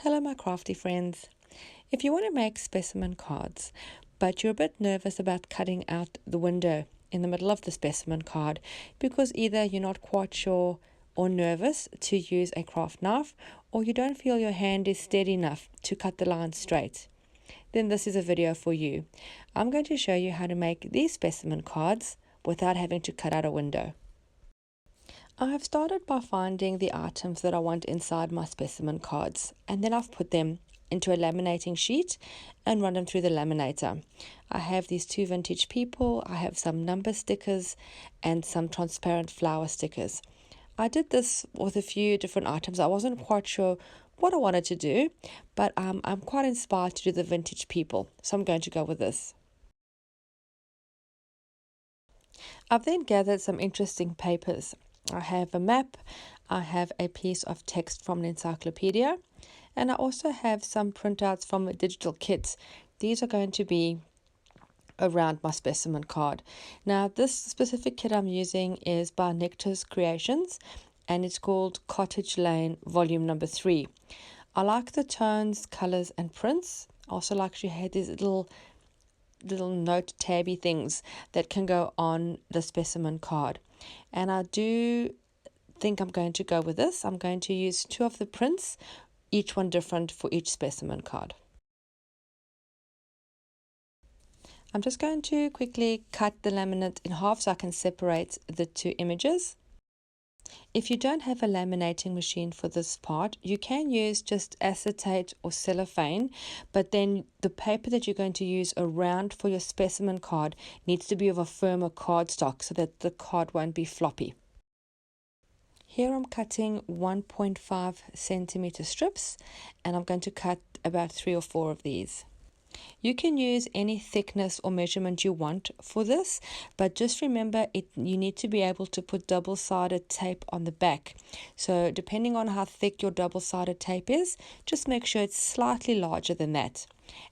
Hello my crafty friends. If you want to make specimen cards, but you're a bit nervous about cutting out the window in the middle of the specimen card because either you're not quite sure or nervous to use a craft knife, or you don't feel your hand is steady enough to cut the line straight, then this is a video for you. I'm going to show you how to make these specimen cards without having to cut out a window. I have started by finding the items that I want inside my specimen cards, and then I've put them into a laminating sheet and run them through the laminator. I have these two vintage people, I have some number stickers and some transparent flower stickers. I did this with a few different items. I wasn't quite sure what I wanted to do, but I'm quite inspired to do the vintage people, so I'm going to go with this. I've then gathered some interesting papers. I have a map, I have a piece of text from an encyclopedia, and I also have some printouts from a digital kit. These are going to be around my specimen card. Now, this specific kit I'm using is by NectarsCreations, and it's called Cottage Lane Volume Number 3. I like the tones, colors, and prints. I also like she had these little note tabby things that can go on the specimen card, and I do think I'm going to go with this. I'm going to use two of the prints, each one different for each specimen card. I'm just going to quickly cut the laminate in half so I can separate the two images. If you don't have a laminating machine for this part, you can use just acetate or cellophane, but then the paper that you're going to use around for your specimen card needs to be of a firmer cardstock so that the card won't be floppy. Here I'm cutting 1.5 centimeter strips, and I'm going to cut about 3 or 4 of these. You can use any thickness or measurement you want for this, but just remember you need to be able to put double-sided tape on the back. So depending on how thick your double-sided tape is, just make sure it's slightly larger than that.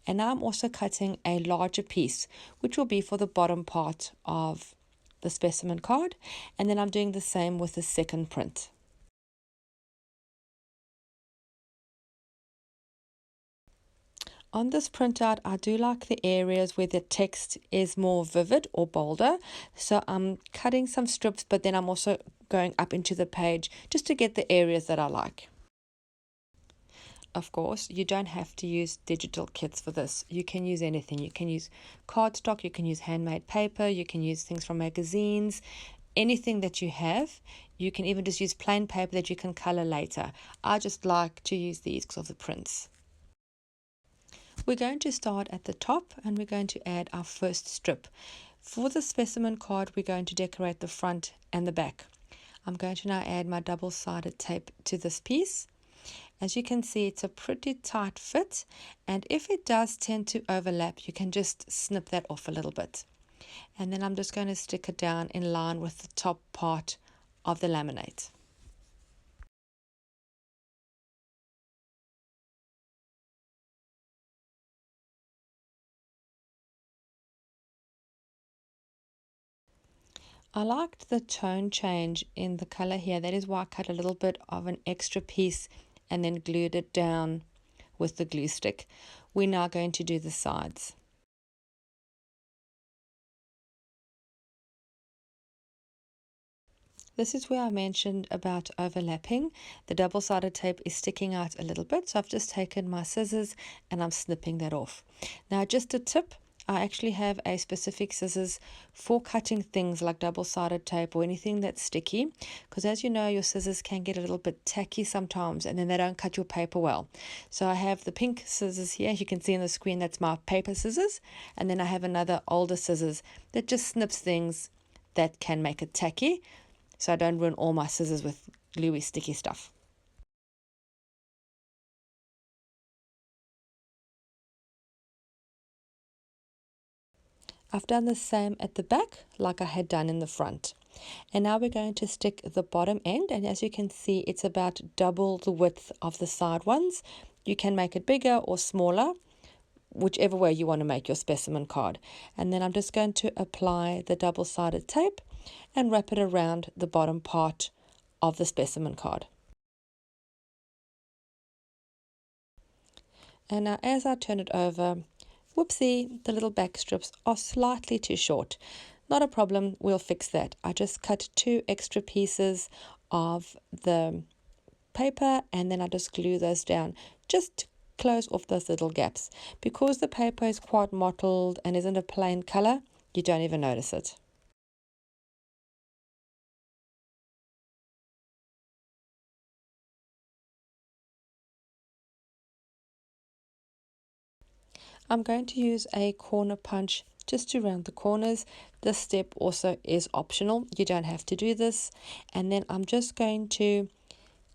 And now I'm also cutting a larger piece, which will be for the bottom part of the specimen card, and then I'm doing the same with the second print. On this printout, I do like the areas where the text is more vivid or bolder. So I'm cutting some strips, but then I'm also going up into the page just to get the areas that I like. Of course, you don't have to use digital kits for this. You can use anything. You can use cardstock, you can use handmade paper, you can use things from magazines, anything that you have. You can even just use plain paper that you can color later. I just like to use these because of the prints. We're going to start at the top and we're going to add our first strip. For the specimen card, we're going to decorate the front and the back. I'm going to now add my double-sided tape to this piece. As you can see, it's a pretty tight fit, and if it does tend to overlap, you can just snip that off a little bit. And then I'm just going to stick it down in line with the top part of the laminate. I liked the tone change in the color here. That is why I cut a little bit of an extra piece and then glued it down with the glue stick. We're now going to do the sides. This is where I mentioned about overlapping. The double-sided tape is sticking out a little bit, so I've just taken my scissors and I'm snipping that off. Now, just a tip. I actually have a specific scissors for cutting things like double-sided tape or anything that's sticky, because as you know, your scissors can get a little bit tacky sometimes and then they don't cut your paper well. So I have the pink scissors here. You can see on the screen that's my paper scissors, and then I have another older scissors that just snips things that can make it tacky, so I don't ruin all my scissors with gluey sticky stuff. I've done the same at the back like I had done in the front. And now we're going to stick the bottom end, and as you can see, it's about double the width of the side ones. You can make it bigger or smaller, whichever way you want to make your specimen card. And then I'm just going to apply the double-sided tape and wrap it around the bottom part of the specimen card. And now as I turn it over, whoopsie, the little back strips are slightly too short. Not a problem, we'll fix that. I just cut 2 extra pieces of the paper and then I just glue those down just to close off those little gaps. Because the paper is quite mottled and isn't a plain color, you don't even notice it. I'm going to use a corner punch just to round the corners. This step also is optional. You don't have to do this. And then I'm just going to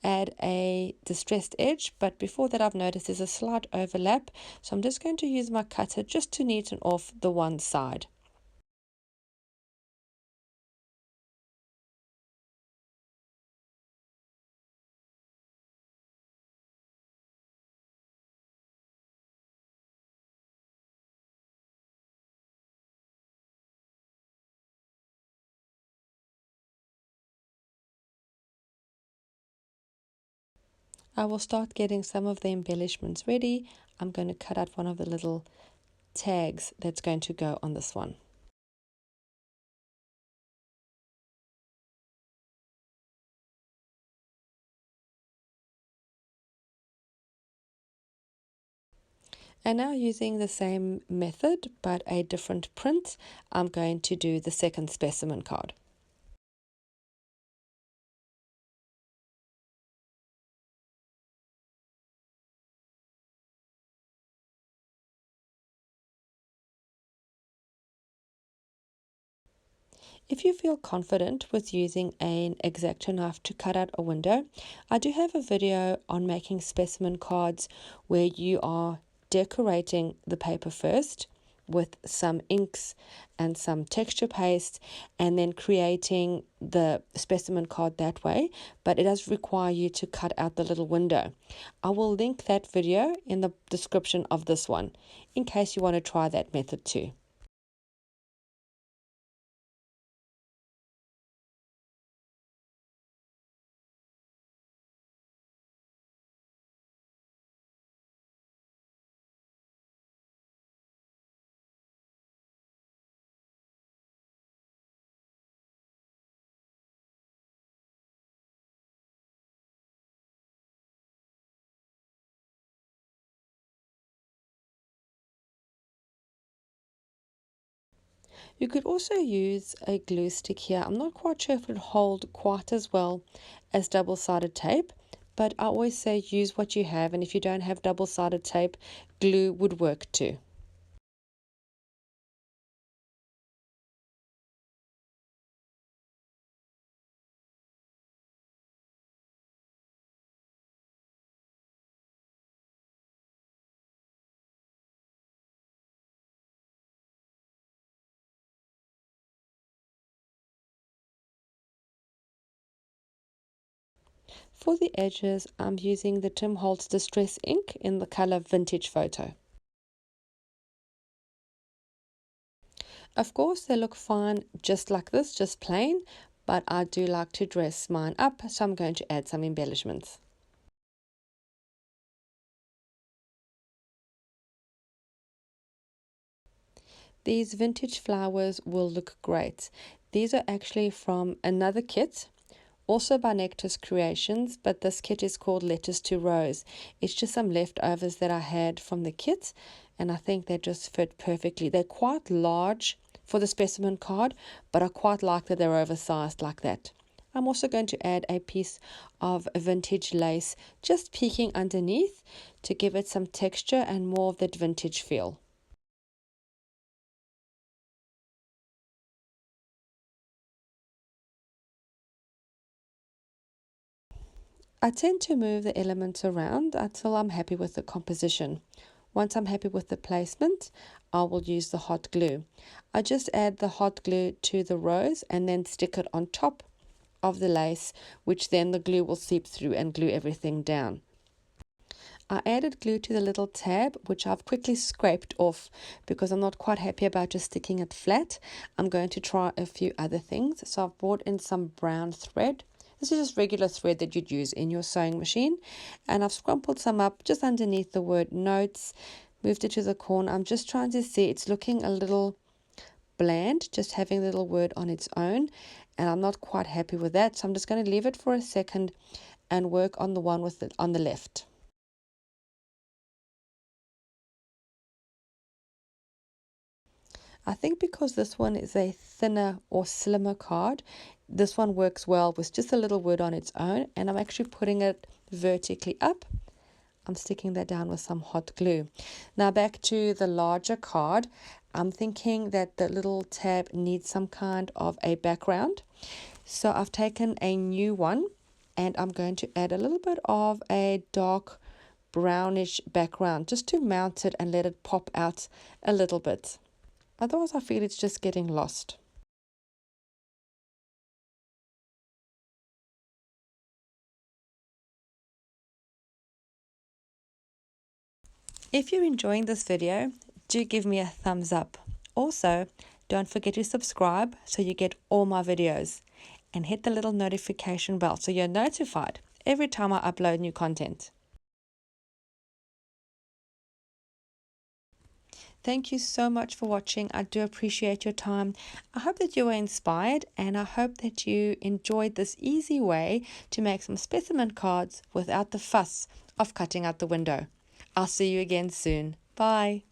add a distressed edge, but before that I've noticed there's a slight overlap, so I'm just going to use my cutter just to neaten off the one side. I will start getting some of the embellishments ready. I'm going to cut out one of the little tags that's going to go on this one. And now using the same method but a different print, I'm going to do the second specimen card. If you feel confident with using an X-Acto knife to cut out a window, I do have a video on making specimen cards where you are decorating the paper first with some inks and some texture paste and then creating the specimen card that way, but it does require you to cut out the little window. I will link that video in the description of this one in case you want to try that method too. You could also use a glue stick here. I'm not quite sure if it would hold quite as well as double-sided tape, but I always say use what you have, and if you don't have double-sided tape, glue would work too. For the edges, I'm using the Tim Holtz Distress ink in the color Vintage Photo. Of course, they look fine just like this, just plain, but I do like to dress mine up, so I'm going to add some embellishments. These vintage flowers will look great. These are actually from another kit, also by NectarsCreations, but this kit is called Letters to Rose. It's just some leftovers that I had from the kit, and I think they just fit perfectly. They're quite large for the specimen card, but I quite like that they're oversized like that. I'm also going to add a piece of vintage lace just peeking underneath to give it some texture and more of that vintage feel. I tend to move the elements around until I'm happy with the composition. Once I'm happy with the placement, I will use the hot glue. I just add the hot glue to the rose and then stick it on top of the lace, which then the glue will seep through and glue everything down. I added glue to the little tab, which I've quickly scraped off because I'm not quite happy about just sticking it flat. I'm going to try a few other things. So I've brought in some brown thread This is just regular thread that you'd use in your sewing machine. And I've scrumpled some up just underneath the word notes, moved it to the corner. I'm just trying to see, it's looking a little bland, just having the little word on its own, and I'm not quite happy with that. So I'm just going to leave it for a second and work on the one with on the left. I think because this one is a thinner or slimmer card, this one works well with just a little word on its own, and I'm actually putting it vertically up. I'm sticking that down with some hot glue. Now back to the larger card, I'm thinking that the little tab needs some kind of a background. So I've taken a new one and I'm going to add a little bit of a dark brownish background just to mount it and let it pop out a little bit. Otherwise, I feel it's just getting lost. If you're enjoying this video, do give me a thumbs up. Also, don't forget to subscribe so you get all my videos, and hit the little notification bell so you're notified every time I upload new content. Thank you so much for watching. I do appreciate your time. I hope that you were inspired, and I hope that you enjoyed this easy way to make some specimen cards without the fuss of cutting out the window. I'll see you again soon. Bye.